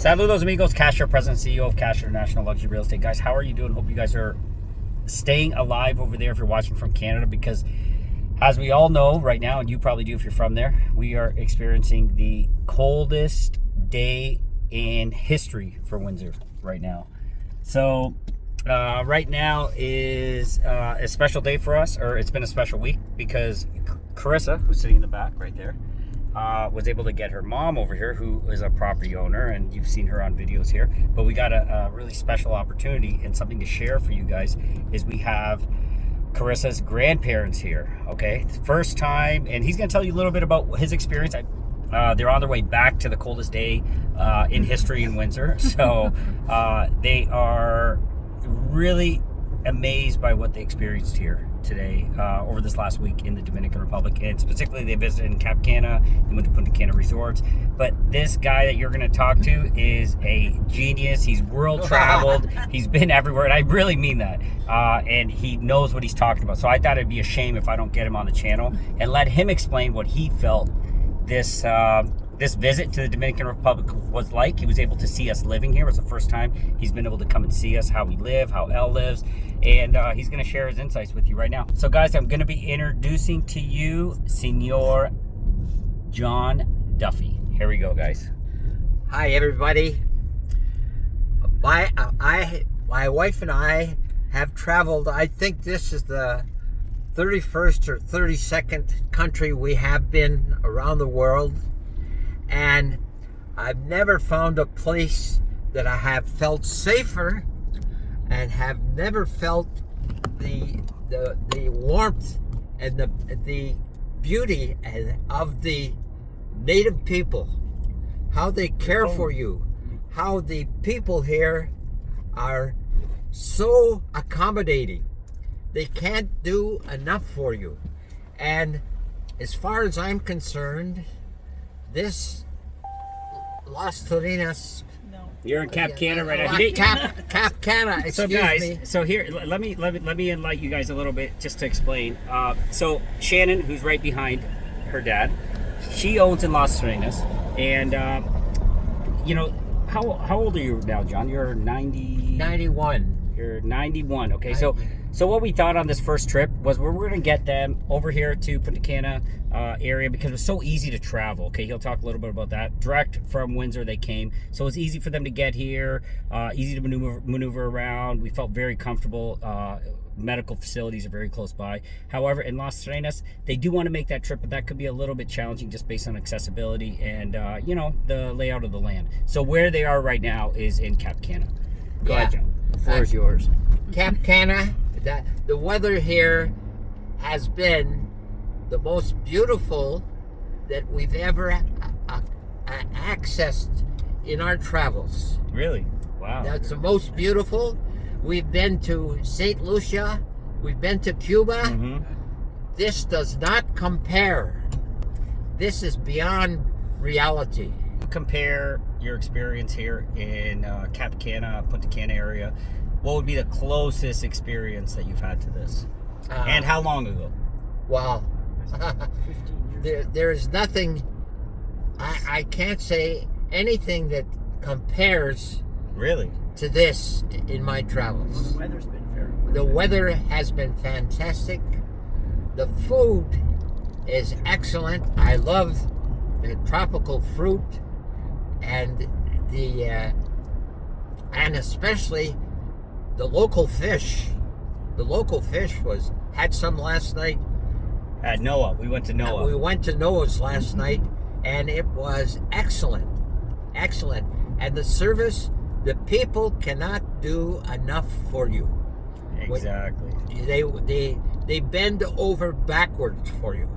Saludos amigos, Casher, President and CEO of Casher International Luxury Real Estate. Guys, how are you doing? Hope you guys are staying alive over there if you're watching from Canada, because as we all know right now, and you probably do if you're from there, we are experiencing the coldest day in history for Windsor right now. So right now is a special day for us, or it's been a special week, because Carissa, who's sitting in the back right there, was able to get her mom over here, who is a property owner, and you've seen her on videos here. But we got a really special opportunity and something to share for you guys. Is we have Carissa's grandparents here. Okay, first time, and he's going to tell you a little bit about his experience. They're on their way back to the coldest day in history in Windsor, so they are really amazed by what they experienced here today over this last week in the Dominican Republic, and specifically they visited in Cap Cana. They went to Punta Cana resorts. But this guy that you're going to talk to is a genius. He's world traveled. He's been everywhere, and I really mean that. And he knows what he's talking about. So I thought it'd be a shame if I don't get him on the channel and let him explain what he felt this visit to the Dominican Republic was like. He was able to see us living here. It was the first time he's been able to come and see us, how we live, how Elle lives, and he's going to share his insights with you right now. So guys, I'm going to be introducing to you Senor John Duffy. Here we go, guys. Hi everybody. My wife and I have traveled, I think this is the 31st or 32nd country we have been around the world. And I've never found a place that I have felt safer and have never felt the warmth and the beauty of the native people, how they care for you, how the people here are so accommodating. They can't do enough for you. And as far as I'm concerned, this Las Torinas. No. You're in Cap Cana right now. Cap Cana. Excuse so guys, me. So here, let me enlighten you guys a little bit just to explain. So Shannon, who's right behind her dad, she owns in Las Torinas, and you know, how old are you now, John? You're 91. You're 91. Okay, so what we thought on this first trip was we're going to get them over here to Punta Cana area, because it's so easy to travel. Okay, he'll talk a little bit about that. Direct from Windsor they came, so it's easy for them to get here, easy to maneuver around. We felt very comfortable. Medical facilities are very close by. However, in Las Torinas, they do want to make that trip, but that could be a little bit challenging just based on accessibility and you know, the layout of the land. So where they are right now is in Cap Cana. Go ahead, John. The floor is yours. Cap Cana, the weather here has been the most beautiful that we've ever accessed in our travels. Really? Wow. That's the most beautiful. We've been to St. Lucia. We've been to Cuba. Mm-hmm. This does not compare. This is beyond reality. Compare your experience here in Cap Cana, Punta Cana area. What would be the closest experience that you've had to this? And how long ago? Well, there is nothing. I can't say anything that compares. Really? To this in my travels. The weather's been fair. The weather has been fantastic. The food is excellent. I love the tropical fruit and and especially the local fish. The local fish had some last night. At Noah. We went to Noah. We went to Noah's last night, and it was excellent. Excellent. And the service, the people cannot do enough for you. Exactly. They bend over backwards for you.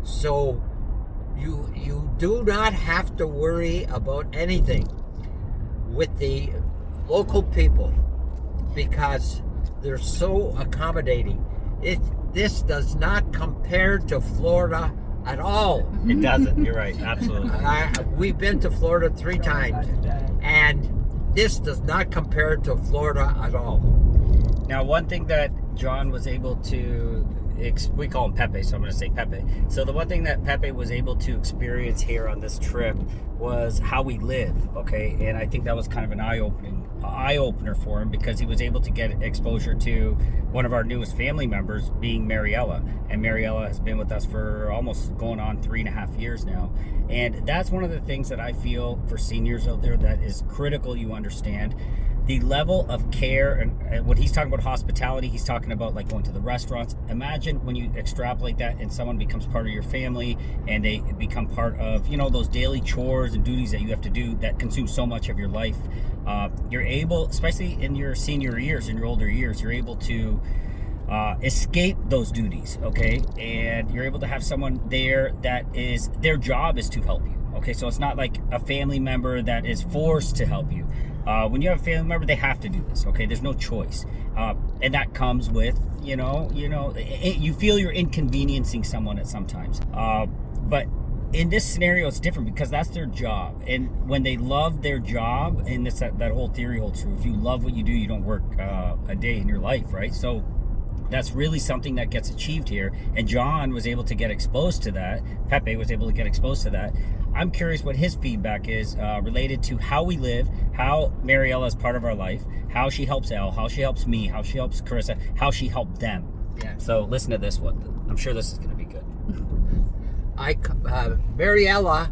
So you do not have to worry about anything with the local people, because they're so accommodating. This does not compare to Florida at all. It doesn't. You're right. Absolutely. We've been to Florida 3 times, and this does not compare to Florida at all. Now, one thing that John was able to we call him Pepe, so I'm going to say Pepe. So the one thing that Pepe was able to experience here on this trip was how we live, okay? And I think that was kind of an eye-opener for him, because he was able to get exposure to one of our newest family members, being Mariella. And Mariella has been with us for almost going on 3.5 years now. And that's one of the things that I feel for seniors out there that is critical you understand. The level of care, and when he's talking about hospitality, he's talking about like going to the restaurants. Imagine when you extrapolate that and someone becomes part of your family, and they become part of, you know, those daily chores and duties that you have to do that consume so much of your life. You're able, especially in your senior years, in your older years, you're able to escape those duties, okay? And you're able to have someone there that is, their job is to help you, okay? So it's not like a family member that is forced to help you. When you have a family member, they have to do this, okay? There's no choice. And that comes with, you feel you're inconveniencing someone at sometimes. But in this scenario, it's different because that's their job. And when they love their job, and that whole theory holds true, if you love what you do, you don't work a day in your life, right? So that's really something that gets achieved here. And John was able to get exposed to that. Pepe was able to get exposed to that. I'm curious what his feedback is related to how we live, how Mariella is part of our life, how she helps Elle, how she helps me, how she helps Carissa, how she helped them. Yeah. So listen to this one. I'm sure this is going to be good. Mariella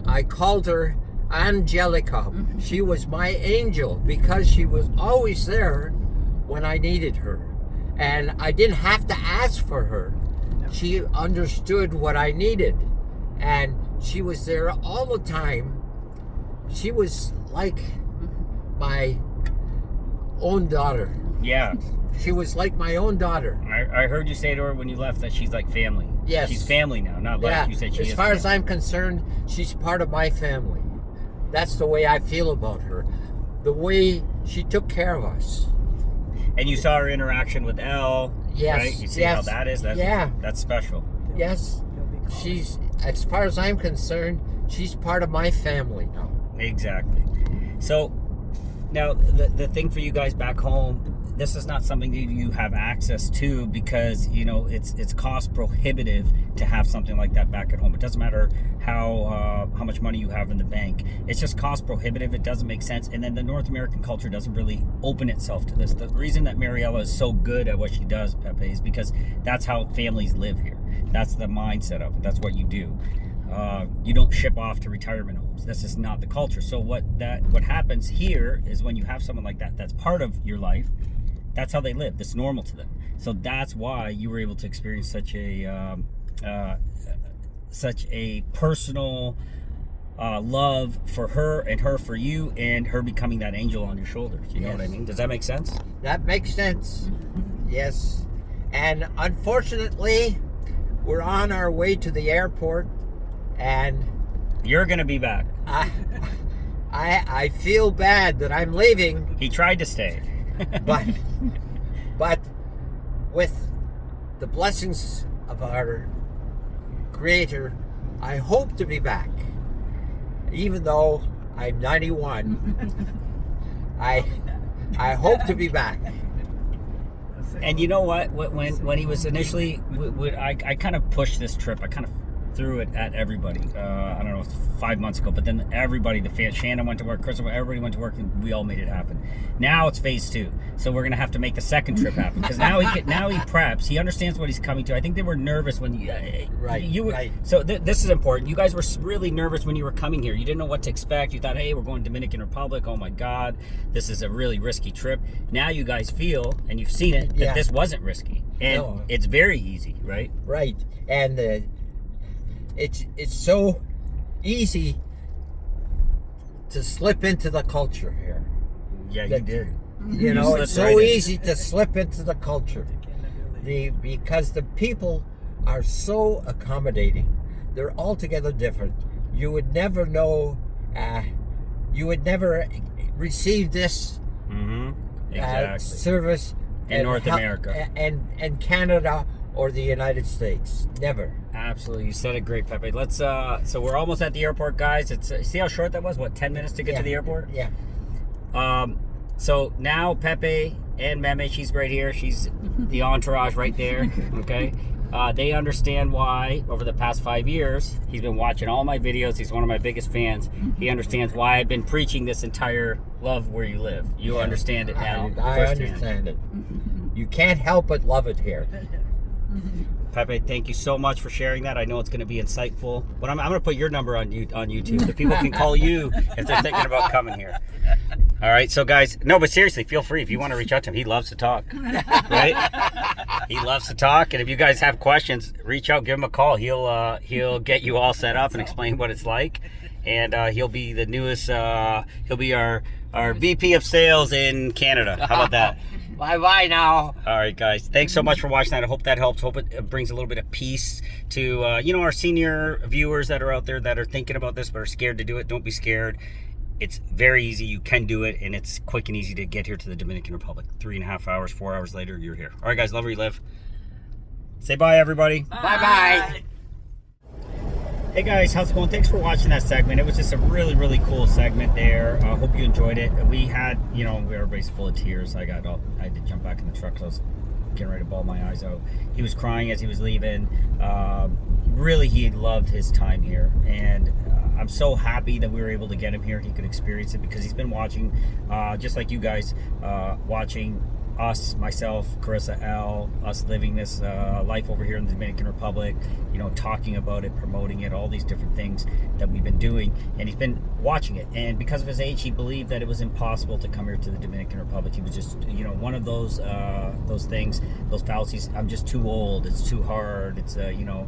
I called her Angelica. She was my angel because she was always there when I needed her. And I didn't have to ask for her. She understood what I needed. And she was there all the time. She was like my own daughter. Yeah. She was like my own daughter. I heard you say to her when you left that she's like family. Yes. She's family now, not like you said she is. As far as I'm concerned, she's part of my family. That's the way I feel about her. The way she took care of us. And you saw her interaction with Elle, yes, right? You see how that is? That's special. Yes. She's, as far as I'm concerned, she's part of my family now. Exactly. So, now, the thing for you guys back home, this is not something that you have access to because, it's cost prohibitive to have something like that back at home. It doesn't matter how much money you have in the bank. It's just cost prohibitive. It doesn't make sense. And then the North American culture doesn't really open itself to this. The reason that Mariella is so good at what she does, Pepe, is because that's how families live here. That's the mindset of it. That's what you do. You don't ship off to retirement homes. This is not the culture. So what happens here is when you have someone like that that's part of your life, that's how they live. That's normal to them. So that's why you were able to experience such a personal love for her and her for you, and her becoming that angel on your shoulders. You know what I mean? Does that make sense? That makes sense. Yes. And unfortunately, we're on our way to the airport, and you're gonna be back. I feel bad that I'm leaving. He tried to stay. but with the blessings of our Creator, I hope to be back. Even though I'm 91, I hope to be back. And you know what? When he was initially, I kind of pushed this trip. I kind of threw it at everybody. I don't know, 5 months ago. But then everybody, the fans, Shannon went to work, Chris, everybody went to work, and we all made it happen. Now it's phase 2, so we're gonna have to make the second trip happen because now he preps. He understands what he's coming to. I think they were nervous when you right. So this is important. You guys were really nervous when you were coming here. You didn't know what to expect. You thought, hey, we're going to Dominican Republic. Oh my God, this is a really risky trip. Now you guys feel, and you've seen it, that this wasn't risky, and it's very easy, right? Right, and it's so easy to slip into the culture here. Yeah, you did. It's so easy to slip into the culture. Because the people are so accommodating. They're altogether different. You would never know, you would never receive this service in North America and Canada or the United States. Never. Absolutely. You said it great, Pepe. Let's so we're almost at the airport, guys. It's see how short that was? What, 10 minutes to get to the airport? Yeah. So now Pepe and Meme, she's right here. She's the entourage right there. Okay. They understand why over the past 5 years he's been watching all my videos. He's one of my biggest fans. He understands why I've been preaching this entire love where you live. You understand it now. I understand it. You can't help but love it here. Pepe, thank you so much for sharing that. I know it's going to be insightful. But I'm going to put your number on YouTube. The people can call you if they're thinking about coming here. All right, so guys, no, but seriously, feel free if you want to reach out to him. He loves to talk, right? He loves to talk, and if you guys have questions, reach out, give him a call. He'll get you all set up and explain what it's like, and he'll be the newest. He'll be our VP of sales in Canada. How about that? Bye now. All right, guys. Thanks so much for watching that. I hope that helps. Hope it brings a little bit of peace to our senior viewers that are out there that are thinking about this but are scared to do it. Don't be scared. It's very easy. You can do it, and it's quick and easy to get here to the Dominican Republic. 3.5 hours, 4 hours later, you're here. All right, guys. Love where you live. Say bye, everybody. Bye. Hey guys, how's it going? Thanks for watching that segment. It was just a really, really cool segment there. I hope you enjoyed it. We had, everybody's full of tears. I had to jump back in the truck because I was getting ready to bawl my eyes out. He was crying as he was leaving. Really, he loved his time here, and I'm so happy that we were able to get him here. He could experience it because he's been watching, just like you guys, watching us, myself, Carissa, L, us living this life over here in the Dominican Republic, talking about it, promoting it, all these different things that we've been doing, and he's been watching it. And because of his age, he believed that it was impossible to come here to the Dominican Republic. He was just, one of those things, those fallacies. I'm just too old. It's too hard. It's a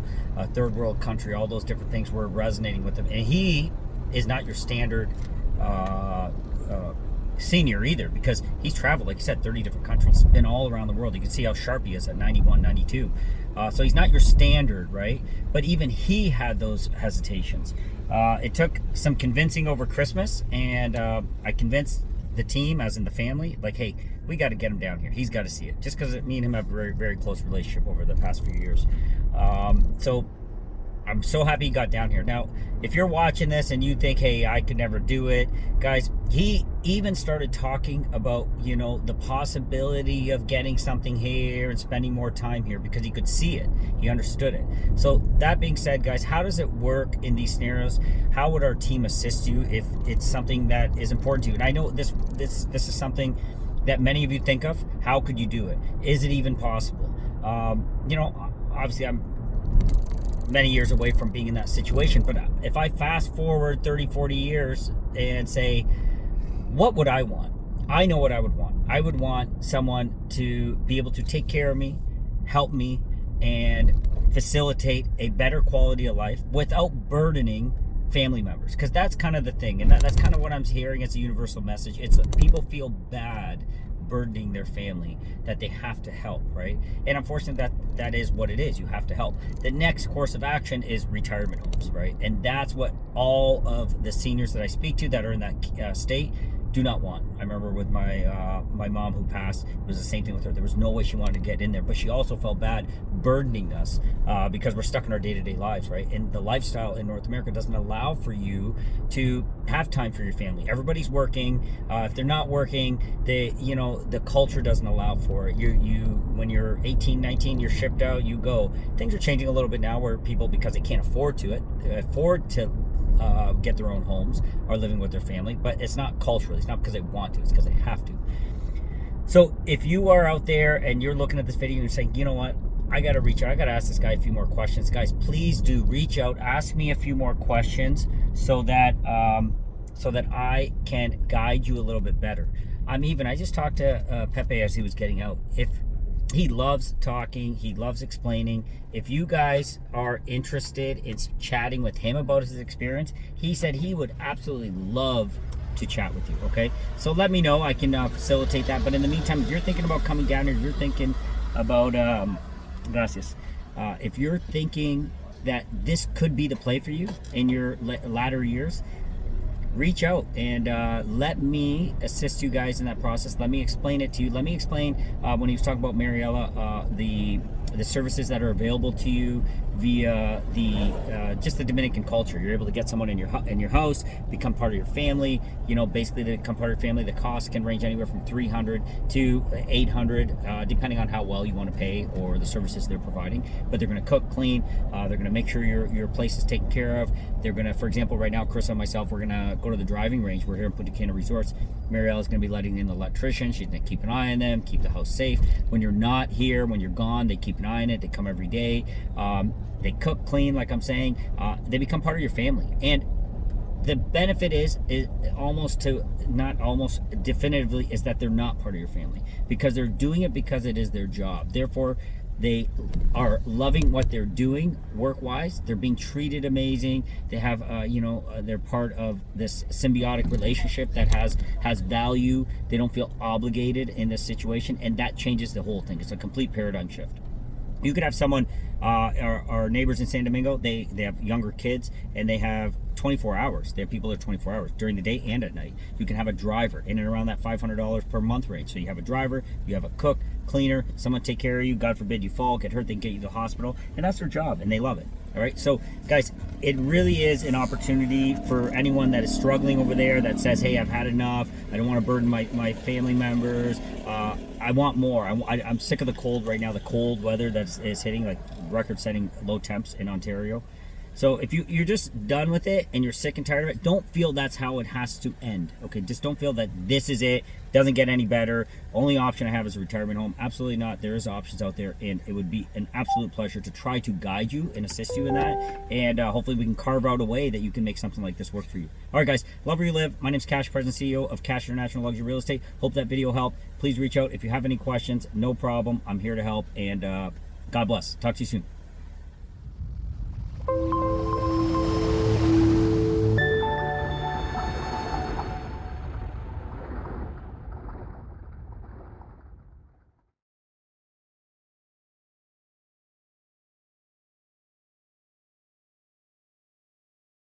third world country. All those different things were resonating with him, and he is not your standard senior either, because he's traveled, like you said, 30 different countries, been all around the world. You can see how sharp he is at 91, 92. So he's not your standard, right? But even he had those hesitations. It took some convincing over Christmas, and I convinced the team, as in the family, like, hey, we got to get him down here. He's got to see it, just because me and him have a very, very close relationship over the past few years. So I'm so happy he got down here. Now, if you're watching this and you think, hey, I could never do it, guys, he even started talking about, the possibility of getting something here and spending more time here because he could see it. He understood it. So that being said, guys, how does it work in these scenarios? How would our team assist you if it's something that is important to you? And I know this is something that many of you think of. How could you do it? Is it even possible? Obviously I'm many years away from being in that situation, but if I fast forward 30, 40 years and say, what would I want? I know what I would want. I would want someone to be able to take care of me, help me, and facilitate a better quality of life without burdening family members, because that's kind of the thing, and that's kind of what I'm hearing as a universal message. It's people feel bad burdening their family, that they have to help, right? And unfortunately, that is what it is. You have to help. The next course of action is retirement homes, right? And that's what all of the seniors that I speak to that are in that state do not want. I remember with my mom who passed, it was the same thing with her. There was no way she wanted to get in there, but she also felt bad burdening us because we're stuck in our day-to-day lives, right? And the lifestyle in North America doesn't allow for you to have time for your family. Everybody's working. If they're not working, the culture doesn't allow for it. When you're 18, 19, you're shipped out, you go. Things are changing a little bit now where people, because they can't afford to get their own homes, are living with their family, but it's not culturally. It's not because they want to, it's because they have to. So if you are out there and you're looking at this video and you're saying, you know what, I got to reach out, I got to ask this guy a few more questions, guys, please do reach out, ask me a few more questions so that I can guide you a little bit better. I just talked to Pepe as he was getting out. If he loves talking, he loves explaining. If you guys are interested in chatting with him about his experience, he said he would absolutely love to chat with you, okay? So let me know. I can facilitate that. But in the meantime, if you're thinking about coming down here, you're thinking about, if you're thinking that this could be the play for you in your latter years, reach out and let me assist you guys in that process. Let me explain it to you. Let me explain when he was talking about Mariella, the services that are available to you, via the just the Dominican culture. You're able to get someone in your house, become part of your family. You know, basically they become part of your family. The cost can range anywhere from $300 to $800, depending on how well you want to pay or the services they're providing. But they're going to cook, clean. They're going to make sure your place is taken care of. They're going to, for example, right now, Chris and myself, we're going to go to the driving range. We're here in Punta Cana Resorts. Marielle is going to be letting in the electrician. She's going to keep an eye on them, keep the house safe. When you're not here, when you're gone, they keep an eye on it. They come every day. They cook, clean, like I'm saying. They become part of your family. And the benefit is almost to, not almost, definitively, is that they're not part of your family. Because they're doing it because it is their job. Therefore, they are loving what they're doing work-wise. They're being treated amazing. They have, they're part of this symbiotic relationship that has value. They don't feel obligated in this situation, and that changes the whole thing. It's a complete paradigm shift. You could have someone, our neighbors in San Domingo, they have younger kids, and they have 24 hours. They have people that are 24 hours during the day and at night. You can have a driver in and around that $500 per month range. So you have a driver, you have a cook, cleaner, someone take care of you. God forbid you fall, get hurt, they can get you to the hospital, and that's their job, and they love it. All right, so guys, it really is an opportunity for anyone that is struggling over there, that says, hey, I've had enough, I don't want to burden my family members, I want more. I'm sick of the cold right now, the cold weather that is hitting, like record-setting low temps in Ontario. So if you're just done with it and you're sick and tired of it, don't feel that's how it has to end. Okay, just don't feel that this is it, doesn't get any better. Only option I have is a retirement home. Absolutely not. There is options out there, and it would be an absolute pleasure to try to guide you and assist you in that. And hopefully we can carve out a way that you can make something like this work for you. All right, guys, love where you live. My name's Cash, President and CEO of Cash International Luxury Real Estate. Hope that video helped. Please reach out if you have any questions. No problem. I'm here to help, and God bless. Talk to you soon.